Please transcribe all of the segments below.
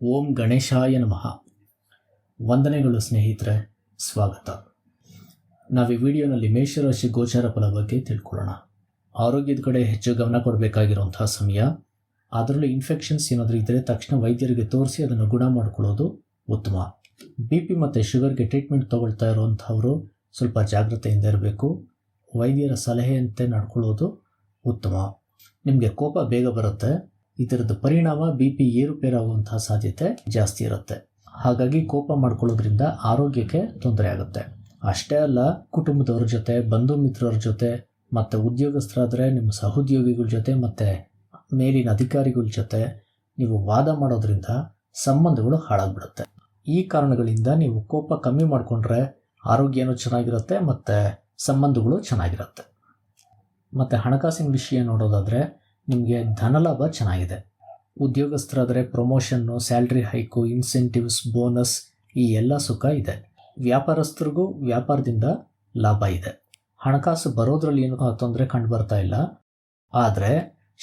ಓಂ ಗಣೇಶಾಯ ನಮಃ. ವಂದನೆಗಳು ಸ್ನೇಹಿತರೆ, ಸ್ವಾಗತ. ನಾವು ಈ ವಿಡಿಯೋನಲ್ಲಿ ಮೇಷರಾಶಿ ಗೋಚಾರ ಫಲ ಬಗ್ಗೆ ತಿಳ್ಕೊಳ್ಳೋಣ. ಆರೋಗ್ಯದ ಕಡೆ ಹೆಚ್ಚು ಗಮನ ಕೊಡಬೇಕಾಗಿರುವಂತಹ ಸಮಯ. ಅದರಲ್ಲೂ ಇನ್ಫೆಕ್ಷನ್ಸ್ ಏನಾದರೂ ಇದ್ದರೆ ತಕ್ಷಣ ವೈದ್ಯರಿಗೆ ತೋರಿಸಿ ಅದನ್ನು ಗುಣ ಮಾಡಿಕೊಳ್ಳೋದು ಉತ್ತಮ. BP ಮತ್ತು ಶುಗರ್ಗೆ ಟ್ರೀಟ್ಮೆಂಟ್ ತಗೊಳ್ತಾ ಇರುವಂಥವರು ಸ್ವಲ್ಪ ಜಾಗ್ರತೆಯಿಂದ ಇರಬೇಕು. ವೈದ್ಯರ ಸಲಹೆಯಂತೆ ನಡ್ಕೊಳ್ಳೋದು ಉತ್ತಮ. ನಿಮಗೆ ಕೋಪ ಬೇಗ ಬರುತ್ತೆ. ಇದರದ್ದು ಪರಿಣಾಮ BP ಏರುಪೇರಾಗುವಂತಹ ಸಾಧ್ಯತೆ ಜಾಸ್ತಿ ಇರುತ್ತೆ. ಹಾಗಾಗಿ ಕೋಪ ಮಾಡ್ಕೊಳ್ಳೋದ್ರಿಂದ ಆರೋಗ್ಯಕ್ಕೆ ತೊಂದರೆ ಆಗುತ್ತೆ. ಅಷ್ಟೇ ಅಲ್ಲ, ಕುಟುಂಬದವ್ರ ಜೊತೆ, ಬಂಧು ಮಿತ್ರರ ಜೊತೆ, ಮತ್ತು ಉದ್ಯೋಗಸ್ಥರಾದರೆ ನಿಮ್ಮ ಸಹೋದ್ಯೋಗಿಗಳ ಜೊತೆ ಮತ್ತು ಮೇಲಿನ ಅಧಿಕಾರಿಗಳ ಜೊತೆ ನೀವು ವಾದ ಮಾಡೋದ್ರಿಂದ ಸಂಬಂಧಗಳು ಹಾಳಾಗ್ಬಿಡುತ್ತೆ. ಈ ಕಾರಣಗಳಿಂದ ನೀವು ಕೋಪ ಕಮ್ಮಿ ಮಾಡಿಕೊಂಡ್ರೆ ಆರೋಗ್ಯನೂ ಚೆನ್ನಾಗಿರುತ್ತೆ ಮತ್ತು ಸಂಬಂಧಗಳು ಚೆನ್ನಾಗಿರುತ್ತೆ. ಮತ್ತು ಹಣಕಾಸಿನ ವಿಷಯ ನೋಡೋದಾದರೆ ನಿಮಗೆ ಧನಲಾಭ ಚೆನ್ನಾಗಿದೆ. ಉದ್ಯೋಗಸ್ಥರಾದರೆ promotion, salary hike, incentives, bonus ಈ ಎಲ್ಲ ಸುಖ ಇದೆ. ವ್ಯಾಪಾರಸ್ಥರಿಗೂ ವ್ಯಾಪಾರದಿಂದ ಲಾಭ ಇದೆ. ಹಣಕಾಸು ಬರೋದ್ರಲ್ಲಿ ಏನು ತೊಂದರೆ ಕಂಡು ಬರ್ತಾ ಇಲ್ಲ. ಆದರೆ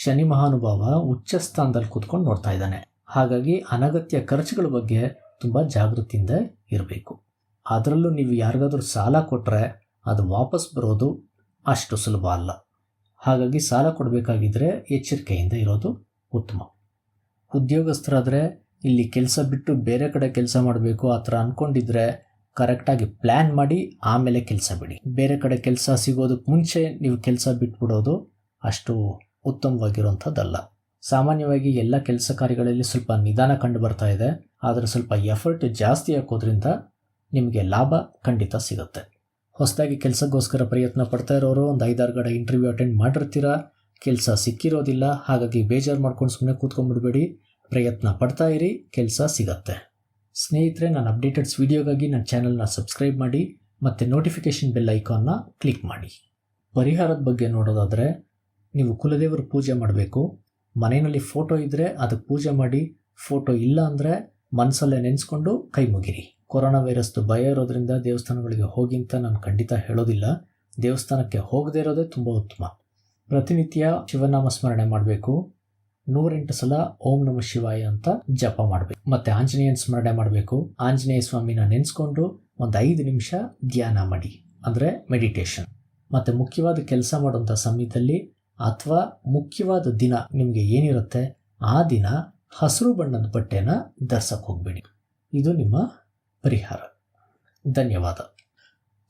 ಶನಿ ಮಹಾನುಭಾವ ಉಚ್ಚ ಸ್ಥಾನದಲ್ಲಿ ಕೂತ್ಕೊಂಡು ನೋಡ್ತಾ ಇದ್ದಾನೆ. ಹಾಗಾಗಿ ಅನಗತ್ಯ ಖರ್ಚುಗಳ ಬಗ್ಗೆ ತುಂಬ ಜಾಗೃತಿಯಿಂದ ಇರಬೇಕು. ಅದರಲ್ಲೂ ನೀವು ಯಾರಿಗಾದ್ರೂ ಸಾಲ ಕೊಟ್ಟರೆ ಅದು ವಾಪಸ್ ಬರೋದು ಅಷ್ಟು ಸುಲಭ ಅಲ್ಲ. ಹಾಗಾಗಿ ಸಾಲ ಕೊಡಬೇಕಾಗಿದ್ದರೆ ಎಚ್ಚರಿಕೆಯಿಂದ ಇರೋದು ಉತ್ತಮ. ಉದ್ಯೋಗಸ್ಥರಾದರೆ ಇಲ್ಲಿ ಕೆಲಸ ಬಿಟ್ಟು ಬೇರೆ ಕಡೆ ಕೆಲಸ ಮಾಡಬೇಕು ಆ ಥರ ಅಂದ್ಕೊಂಡಿದ್ರೆ ಕರೆಕ್ಟಾಗಿ ಪ್ಲ್ಯಾನ್ ಮಾಡಿ ಆಮೇಲೆ ಕೆಲಸ ಬಿಡಿ. ಬೇರೆ ಕಡೆ ಕೆಲಸ ಸಿಗೋದಕ್ಕೆ ಮುಂಚೆ ನೀವು ಕೆಲಸ ಬಿಟ್ಬಿಡೋದು ಅಷ್ಟು ಉತ್ತಮವಾಗಿರುವಂಥದ್ದಲ್ಲ. ಸಾಮಾನ್ಯವಾಗಿ ಎಲ್ಲ ಕೆಲಸ ಕಾರ್ಯಗಳಲ್ಲಿ ಸ್ವಲ್ಪ ನಿಧಾನ ಕಂಡು ಬರ್ತಾ ಇದೆ. ಆದರೆ ಸ್ವಲ್ಪ ಎಫರ್ಟ್ ಜಾಸ್ತಿ ಹಾಕೋದ್ರಿಂದ ನಿಮಗೆ ಲಾಭ ಖಂಡಿತ ಸಿಗುತ್ತೆ. ಹೊಸದಾಗಿ ಕೆಲಸಕ್ಕೋಸ್ಕರ ಪ್ರಯತ್ನ ಪಡ್ತಾ ಇರೋರು ಒಂದು 5-6 ಕಡೆ ಇಂಟರ್ವ್ಯೂ ಅಟೆಂಡ್ ಮಾಡಿರ್ತೀರ, ಕೆಲಸ ಸಿಕ್ಕಿರೋದಿಲ್ಲ. ಹಾಗಾಗಿ ಬೇಜಾರು ಮಾಡ್ಕೊಂಡು ಸುಮ್ಮನೆ ಕೂತ್ಕೊಂಡ್ಬಿಡ್ಬೇಡಿ, ಪ್ರಯತ್ನ ಪಡ್ತಾ ಇರಿ, ಕೆಲಸ ಸಿಗತ್ತೆ. ಸ್ನೇಹಿತರೆ, ನಾನು ಅಪ್ಡೇಟೆಡ್ಸ್ ವಿಡಿಯೋಗಾಗಿ ನನ್ನ ಚಾನಲ್ನ ಸಬ್ಸ್ಕ್ರೈಬ್ ಮಾಡಿ ಮತ್ತು ನೋಟಿಫಿಕೇಷನ್ ಬೆಲ್ ಐಕಾನ್ನ ಕ್ಲಿಕ್ ಮಾಡಿ. ಪರಿಹಾರದ ಬಗ್ಗೆ ನೋಡೋದಾದರೆ ನೀವು ಕುಲದೇವರ ಪೂಜೆ ಮಾಡಬೇಕು. ಮನೆಯಲ್ಲಿ ಫೋಟೋ ಇದ್ದರೆ ಅದಕ್ಕೆ ಪೂಜೆ ಮಾಡಿ. ಫೋಟೋ ಇಲ್ಲ ಅಂದರೆ ಮನಸ್ಸಲ್ಲೇ ನೆನೆಸ್ಕೊಂಡು ಕೈ ಮುಗಿರಿ. ಕೊರೋನಾ ವೈರಸ್ದು ಭಯ ಇರೋದ್ರಿಂದ ದೇವಸ್ಥಾನಗಳಿಗೆ ಹೋಗಿ ಅಂತ ನಾನು ಖಂಡಿತ ಹೇಳೋದಿಲ್ಲ. ದೇವಸ್ಥಾನಕ್ಕೆ ಹೋಗದೇ ಇರೋದೇ ತುಂಬ ಉತ್ತಮ. ಪ್ರತಿನಿತ್ಯ ಶಿವನಾಮ ಸ್ಮರಣೆ ಮಾಡಬೇಕು. 108 ಸಲ ಓಂ ನಮಃ ಶಿವಾಯ ಅಂತ ಜಪ ಮಾಡಬೇಕು. ಮತ್ತು ಆಂಜನೇಯನ ಸ್ಮರಣೆ ಮಾಡಬೇಕು. ಆಂಜನೇಯ ಸ್ವಾಮಿನ ನೆನೆಸ್ಕೊಂಡು ಒಂದು 5 ನಿಮಿಷ ಧ್ಯಾನ ಮಾಡಿ, ಅಂದರೆ ಮೆಡಿಟೇಷನ್. ಮತ್ತು ಮುಖ್ಯವಾದ ಕೆಲಸ ಮಾಡೋಂಥ ಸಮಯದಲ್ಲಿ ಅಥವಾ ಮುಖ್ಯವಾದ ದಿನ ನಿಮಗೆ ಏನಿರುತ್ತೆ ಆ ದಿನ ಹಸಿರು ಬಣ್ಣದ ಬಟ್ಟೆನ ಧರಿಸಕ್ಕೆ ಹೋಗಬೇಡಿ. ಇದು ನಿಮ್ಮ ಪರಿಹಾರ. ಧನ್ಯವಾದ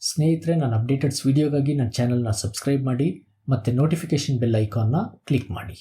ಸ್ನೇಹಿತರೆ. ನಾನು ಅಪ್ಡೇಟೆಡ್ಸ್ ವಿಡಿಯೋಗಾಗಿ ನನ್ನ ಚಾನಲ್ನ ಸಬ್ಸ್ಕ್ರೈಬ್ ಮಾಡಿ ಮತ್ತು ನೋಟಿಫಿಕೇಷನ್ ಬೆಲ್ ಐಕಾನ್ನ ಕ್ಲಿಕ್ ಮಾಡಿ.